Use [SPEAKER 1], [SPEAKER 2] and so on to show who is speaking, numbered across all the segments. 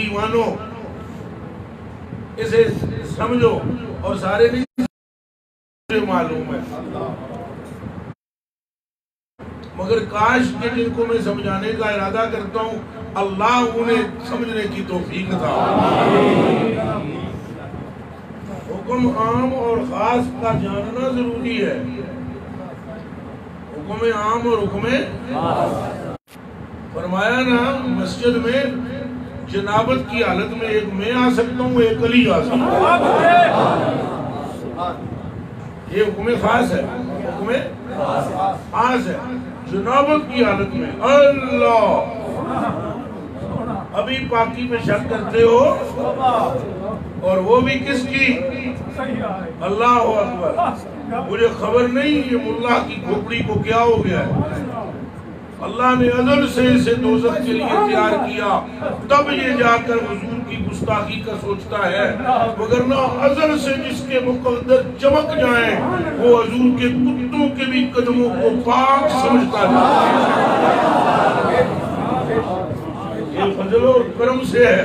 [SPEAKER 1] دیوانوں اسے سمجھو، اور سارے نہیں مجھے معلوم ہے، مگر کاش کہ جن کو میں سمجھانے کا ارادہ کرتا ہوں اللہ انہیں سمجھنے کی توفیق عطا۔ حکم عام اور خاص کا جاننا ضروری ہے، حکم عام اور حکم خاص۔ فرمایا نا مسجد میں جنابت کی حالت میں ایک میں آ سکتا ہوں، ایک علی آ سکتا ہوں، یہ حکم خاص ہے، حکم خاص ہے۔ جنابت کی حالت میں اللہ، ابھی پاکی میں شک کرتے ہو، اور وہ بھی کس کی؟ اللہ اکبر، مجھے خبر نہیں یہ ملا کی کھوپڑی کو کیا ہو گیا ہے، اللہ نے ازل سے اسے دوزخ کے لیے تیار کیا، تب یہ جا کر حضور کی گستاخی کا سوچتا ہے، وگرنہ ازل سے جس کے مقدر چمک جائیں وہ حضور کے کتوں کے بھی قدموں کو پاک سمجھتا ہے۔ یہ فضل اور کرم سے ہے۔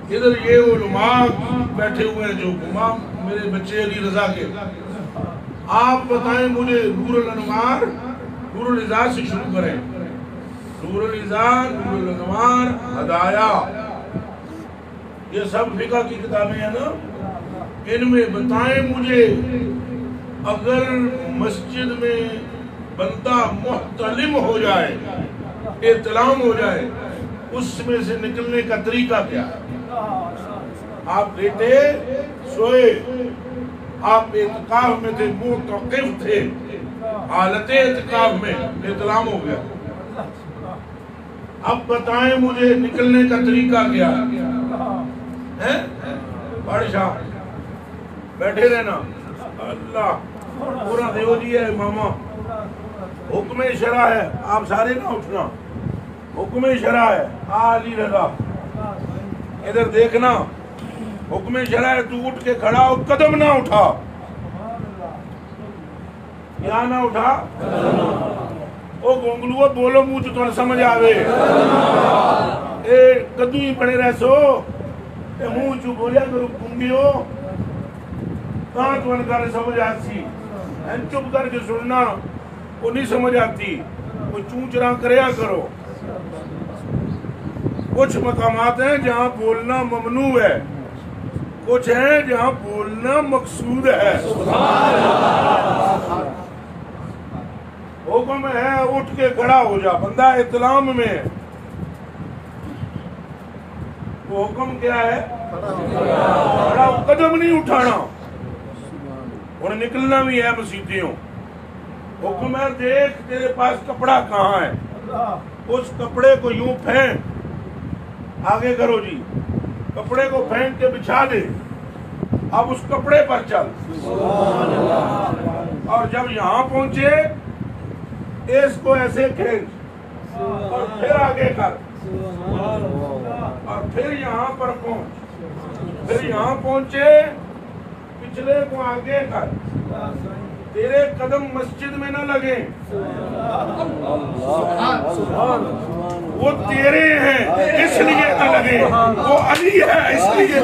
[SPEAKER 1] ادھر یہ علماء بیٹھے ہوئے ہیں جو امام میرے بچے علی رضا کے، آپ بتائیں مجھے نور الانوار، نور الازار سے شروع کریں، نور الازار، نور الانوار، ہدایہ، یہ سب فقہ کی کتابیں ہیں نا، ان میں بتائیں مجھے اگر مسجد میں بندہ محتلم ہو جائے، احتلام ہو جائے، اس میں سے نکلنے کا طریقہ کیا ہے؟ آپ لیٹے سوئے، آپ اعتکاف میں تھے، معتکف تھے، حالت اعتکاف میں احتلام ہو گیا، اب بتائیں مجھے نکلنے کا طریقہ کیا ہے؟ بڑھ شاہ بیٹھے رہنا، اللہ پورا دیو جی ہے ماما، حکم شرع ہے، آپ سارے نہ اٹھنا، حکم شرع ہے، علی رضا ادھر دیکھنا، حکم شرع ہے، تو اٹھ کے کھڑا ہو، قدم نہ اٹھا، کیا نہ اٹھا؟ او گونگلو بولو منہ تو تمہیں سمجھ آوے، اے کدو ہی پڑے رہ سو، اے منہ چو بولیا کرو گونگی ہو، کہاں تمہیں کر سمجھ آتی، چپ کر کے سننا، وہ نہیں سمجھ آتی، وہ چونچرا کریا کرو۔ کچھ مقامات ہیں جہاں بولنا ممنوع ہے، کچھ ہیں جہاں بولنا مقصود ہے۔ حکم ہے اٹھ کے کھڑا ہو جا، بندہ احتلام میں، وہ حکم کیا ہے؟ کھڑا ہو، قدم نہیں اٹھانا، اور نکلنا بھی ہے مسیتیوں۔ حکم ہے دیکھ تیرے پاس کپڑا کہاں ہے، اس کپڑے کو یوں پھینک، آگے کرو جی، کپڑے کو پھینک کے بچھا دے، اب اس کپڑے پر چل، اور جب یہاں پہنچے اس کو ایسے کھینچ، اور پھر آگے کر، اور پھر یہاں پر پہنچ، پھر یہاں پہنچے پچھلے کو آگے کر، تیرے قدم مسجد میں نہ لگیں، وہ تیرے ہیں اس لیے نہ لگیں، وہ علی ہے اس لیے